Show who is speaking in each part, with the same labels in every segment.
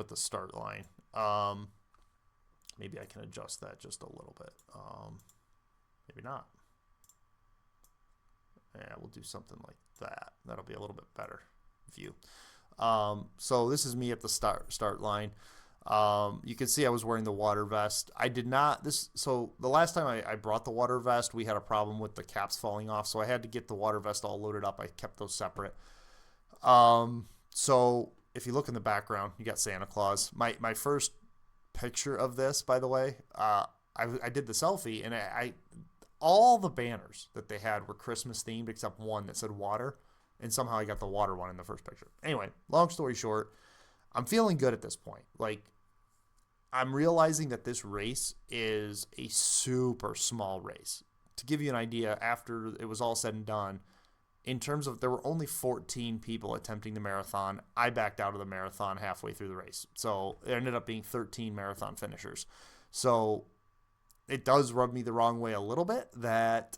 Speaker 1: at the start line. Maybe I can adjust that just a little bit. Maybe not. Yeah, we'll do something like that. That'll be a little bit better view. So this is me at the start line. You can see I was wearing the water vest. I did not so the last time I brought the water vest, we had a problem with the caps falling off, so I had to get the water vest all loaded up. I kept those separate. So if you look in the background, you got Santa Claus. My first picture of this, by the way, I did the selfie, and I all the banners that they had were Christmas themed except one that said water, and somehow I got the water one in the first picture. Anyway, long story short, I'm feeling good at this point. Like, I'm realizing that this race is a super small race. To give you an idea, after it was all said and done, in terms of there were only 14 people attempting the marathon, I backed out of the marathon halfway through the race. So it ended up being 13 marathon finishers. So it does rub me the wrong way a little bit that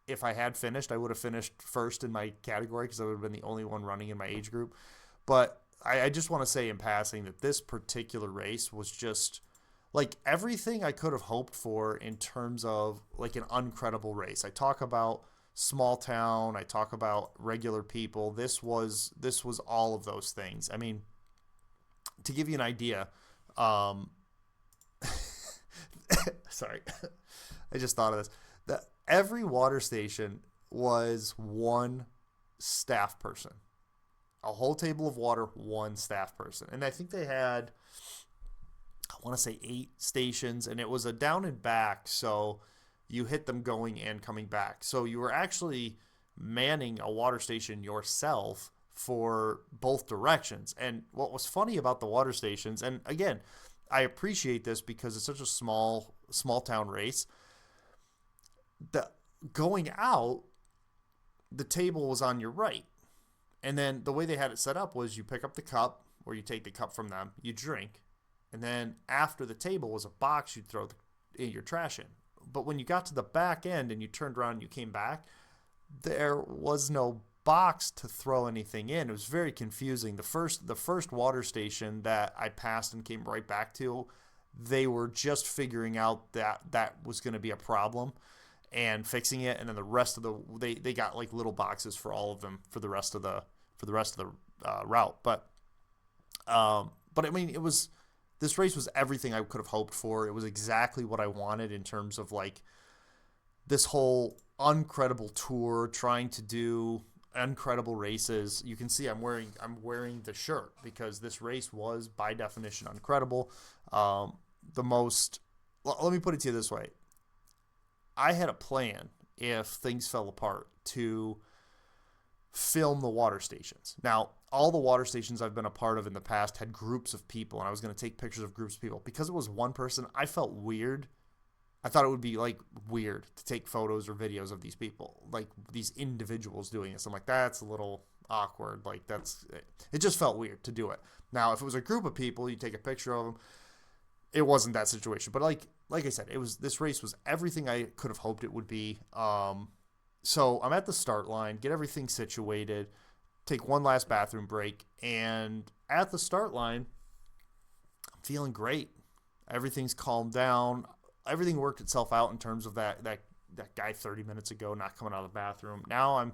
Speaker 1: if I had finished, I would have finished first in my category because I would have been the only one running in my age group. But I just want to say in passing that this particular race was just like everything I could have hoped for in terms of like an uncredible race. I talk about small town, I talk about regular people. This was all of those things. I mean, to give you an idea, sorry, I just thought of this. That every water station was one staff person. A whole table of water, one staff person. And I think they had, I want to say 8 stations, and it was a down and back, so you hit them going and coming back. So you were actually manning a water station yourself for both directions. And what was funny about the water stations, and again, I appreciate this because it's such a small town race. Going out, the table was on your right. And then the way they had it set up was you pick up the cup, or you take the cup from them, you drink, and then after the table was a box you'd throw your trash in. But when you got to the back end and you turned around and you came back, there was no box to throw anything in. It was very confusing. The first water station that I passed and came right back to, they were just figuring out that was going to be a problem and fixing it, and then the rest of they got like little boxes for all of them for the rest of the route. But I mean, this race was everything I could have hoped for. It was exactly what I wanted in terms of like this whole Uncredible tour, trying to do Uncredible races. You can see I'm wearing the shirt because this race was by definition Uncredible. Let me put it to you this way. I had a plan if things fell apart to film the water stations. Now, all the water stations I've been a part of in the past had groups of people, and I was going to take pictures of groups of people. Because it was one person, I felt weird. I thought it would be like weird to take photos or videos of these people, like these individuals doing this. I'm like, that's a little awkward. Like it just felt weird to do it. Now, if it was a group of people, you take a picture of them. It wasn't that situation, but like I said, this race was everything I could have hoped it would be. So I'm at the start line, get everything situated, take one last bathroom break, and at the start line, I'm feeling great. Everything's calmed down. Everything worked itself out in terms of that guy 30 minutes ago not coming out of the bathroom. Now I'm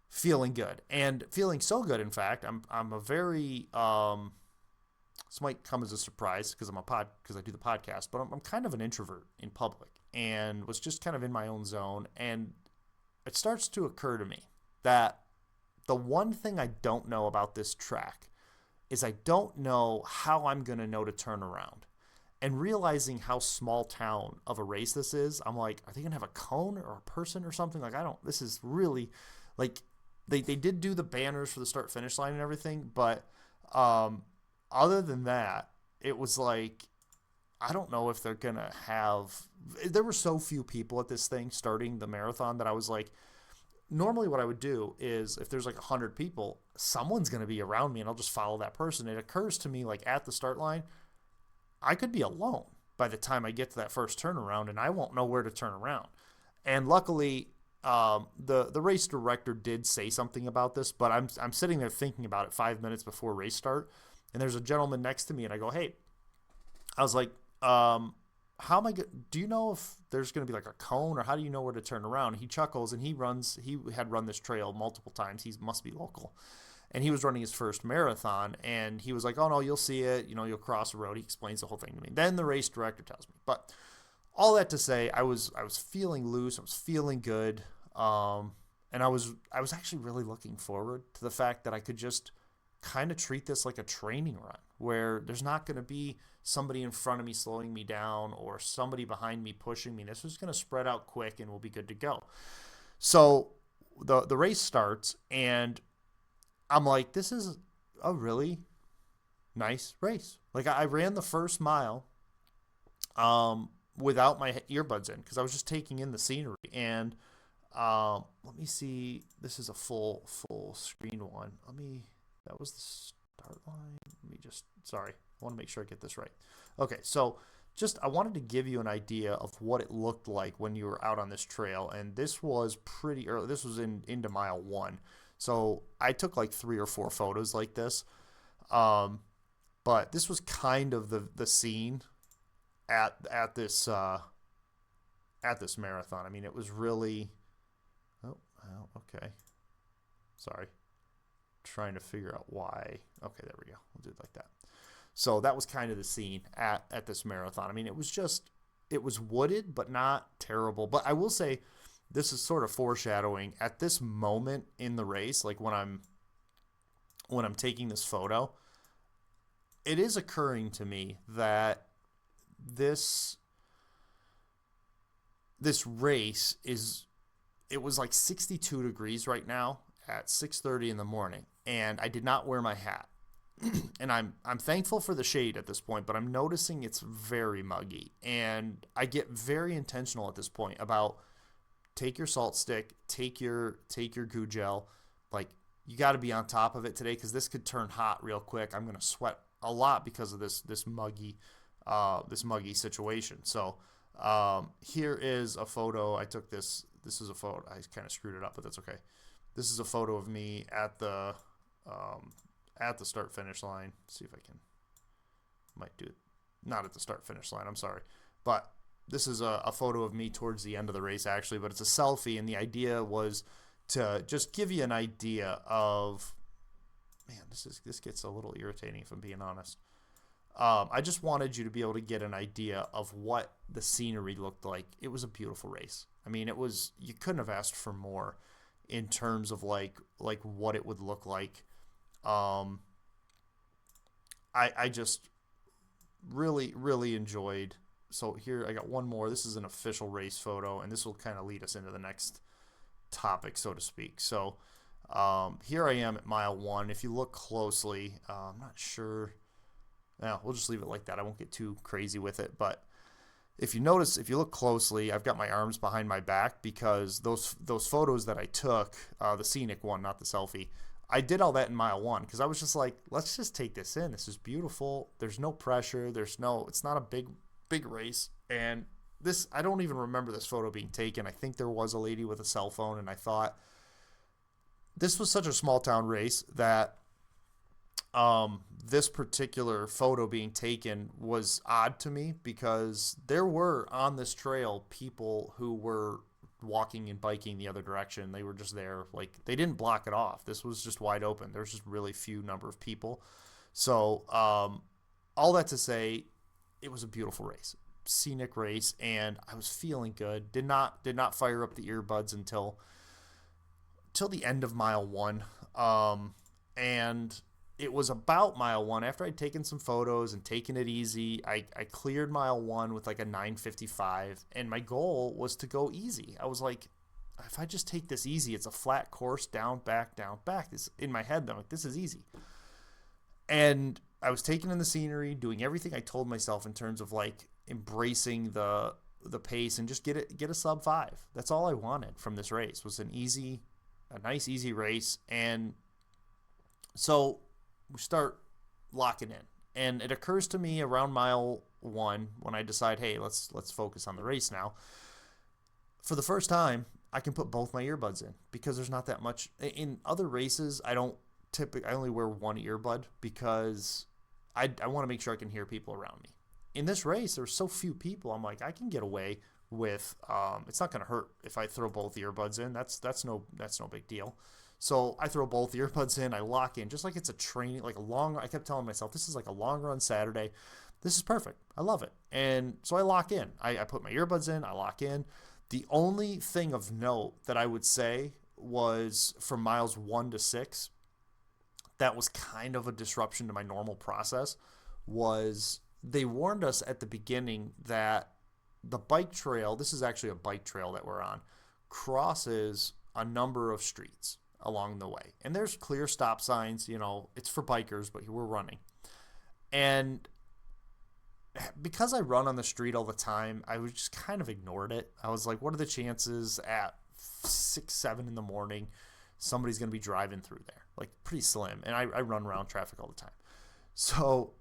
Speaker 1: feeling good, and feeling so good. In fact, I'm a very this might come as a surprise because I do the podcast, but I'm kind of an introvert in public and was just kind of in my own zone. And it starts to occur to me that the one thing I don't know about this track is I don't know how I'm going to know to turn around. And realizing how small town of a race this is, I'm like, are they going to have a cone or a person or something? Like, this is really, like, they did do the banners for the start finish line and everything, but other than that, it was like, I don't know if they're going to have, there were so few people at this thing starting the marathon that I was like, normally what I would do is if there's like 100 people, someone's going to be around me and I'll just follow that person. It occurs to me like at the start line, I could be alone by the time I get to that first turnaround and I won't know where to turn around. And luckily, the race director did say something about this, but I'm sitting there thinking about it 5 minutes before race start. And there's a gentleman next to me, and I go, hey, I was like, how am I do you know if there's going to be like a cone, or how do you know where to turn around? He chuckles, and he had run this trail multiple times. He must be local. And he was running his first marathon, and he was like, oh no, you'll see it. You'll cross the road. He explains the whole thing to me. Then the race director tells me. But all that to say, I was feeling loose. I was feeling good. And I was actually really looking forward to the fact that I could just kind of treat this like a training run, where there's not going to be somebody in front of me slowing me down or somebody behind me pushing me. This was going to spread out quick and we'll be good to go. So the race starts, and I'm like, this is a really nice race. Like, I ran the first mile without my earbuds in because I was just taking in the scenery. And let me see. This is a full screen one. That was the start line. Sorry. I want to make sure I get this right. Okay, so I wanted to give you an idea of what it looked like when you were out on this trail. And this was pretty early. This was into mile 1. So I took like 3 or 4 photos like this. But this was kind of the scene at this marathon. I mean, it was really, okay. Sorry. Trying to figure out why. Okay, there we go. We'll do it like that. So that was kind of the scene at this marathon. I mean, it was wooded, but not terrible. But I will say, this is sort of foreshadowing at this moment in the race, like when I'm taking this photo, it is occurring to me that this race it was like 62 degrees right now at 6:30 in the morning, and I did not wear my hat. And I'm thankful for the shade at this point, but I'm noticing it's very muggy, and I get very intentional at this point about take your salt stick, take your goo gel. Like, you got to be on top of it today because this could turn hot real quick. I'm gonna sweat a lot because of this muggy situation. So here is a photo. I took this. This is a photo. I kind of screwed it up, but that's okay. This is a photo of me at the start finish line. Let's see if I might do it. Not at the start finish line. I'm sorry, but this is a photo of me towards the end of the race, actually, but it's a selfie, and the idea was to just give you an idea of, man, this gets a little irritating if I'm being honest. I just wanted you to be able to get an idea of what the scenery looked like. It was a beautiful race. I mean, you couldn't have asked for more in terms of like what it would look like. I just really, really enjoyed. So here I got one more. This is an official race photo, and this will kind of lead us into the next topic, so to speak. So here I am at mile 1. If you look closely, I'm not sure. No, we'll just leave it like that. I won't get too crazy with it. But if you look closely, I've got my arms behind my back because those photos that I took, the scenic one, not the selfie, I did all that in mile 1 because I was just like, let's just take this in. This is beautiful. There's no pressure. It's not a big race. And I don't even remember this photo being taken. I think there was a lady with a cell phone, and I thought this was such a small town race that this particular photo being taken was odd to me because there were on this trail people who were walking and biking the other direction. They were just there. Like, they didn't block it off. This was just wide open. There's just really few number of people. So all that to say, it was a beautiful race, scenic race, and I was feeling good. Did not fire up the earbuds until the end of mile 1. And it was about mile 1, after I'd taken some photos and taken it easy, I cleared mile 1 with like a 9:55, and my goal was to go easy. I was like, if I just take this easy, it's a flat course, down, back. This in my head, I'm like, this is easy. And I was taking in the scenery, doing everything I told myself in terms of like embracing the pace and just get a sub 5. That's all I wanted from this race, was a nice easy race. And so we start locking in, and it occurs to me around mile 1 when I decide, hey, let's focus on the race now. For the first time, I can put both my earbuds in because there's not that much. In other races, I only wear one earbud because I want to make sure I can hear people around me. In this race, there's so few people. I'm like, I can get away with, it's not going to hurt if I throw both earbuds in. That's no big deal. So I throw both earbuds in, I lock in, just like it's a training, like a long, I kept telling myself, this is like a long run Saturday. This is perfect. I love it. And so I lock in. I put my earbuds in, I lock in. The only thing of note that I would say was from miles 1 to 6, that was kind of a disruption to my normal process, was they warned us at the beginning that the bike trail, this is actually a bike trail that we're on, crosses a number of streets along the way. And there's clear stop signs, it's for bikers, but we're running. And because I run on the street all the time, I was just kind of ignored it. I was like, what are the chances at 6, 7 in the morning somebody's going to be driving through there? Like, pretty slim. And I run around traffic all the time. So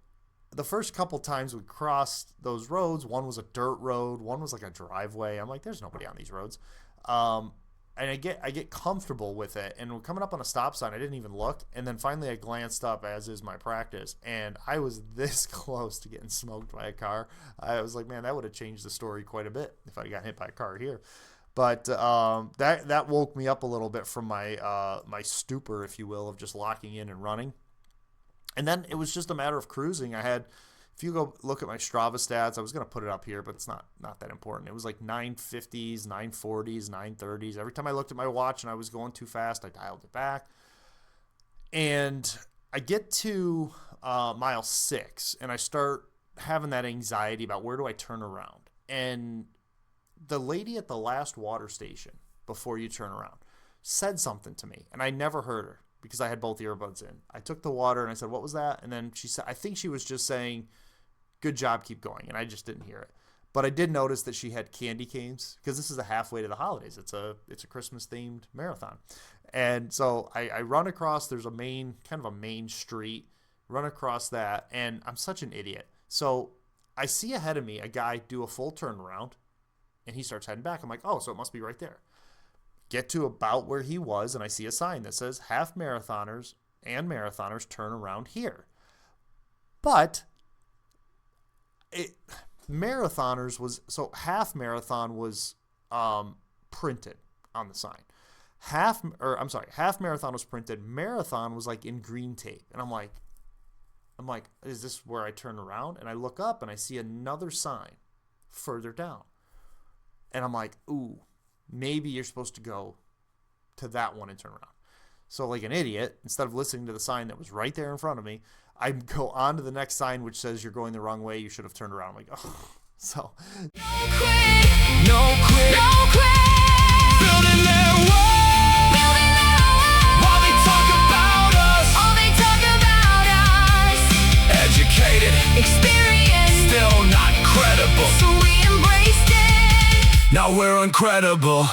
Speaker 1: the first couple times we crossed those roads, one was a dirt road, one was like a driveway. I'm like, there's nobody on these roads. And I get comfortable with it. And we're coming up on a stop sign. I didn't even look. And then finally I glanced up, as is my practice, and I was this close to getting smoked by a car. I was like, man, that would have changed the story quite a bit if I got hit by a car here. But that woke me up a little bit from my stupor, if you will, of just locking in and running. And then it was just a matter of cruising. If you go look at my Strava stats, I was going to put it up here, but it's not that important. It was like 950s, 940s, 930s. Every time I looked at my watch and I was going too fast, I dialed it back. And I get to mile 6, and I start having that anxiety about where do I turn around. And the lady at the last water station before you turn around said something to me, and I never heard her because I had both earbuds in. I took the water and I said, what was that? And then she said, I think she was just saying, good job, keep going. And I just didn't hear it. But I did notice that she had candy canes, because this is a halfway to the holidays. It's a Christmas themed marathon. And so I run across, there's a main street, run across that, and I'm such an idiot. So I see ahead of me a guy do a full turnaround, and he starts heading back. I'm like, oh, so it must be right there. Get to about where he was, and I see a sign that says half marathoners and marathoners turn around here. But half marathon was printed on the sign. Half marathon was printed. Marathon was like in green tape. And I'm like, is this where I turn around? And I look up and I see another sign further down. And I'm like, ooh, maybe you're supposed to go to that one and turn around. So like an idiot, instead of listening to the sign that was right there in front of me, I go on to the next sign which says you're going the wrong way, you should have turned around. I'm like, oh. So no quit, building their wall, while they talk about us, educated, experienced, still not credible, so we embraced it, now we're uncredible.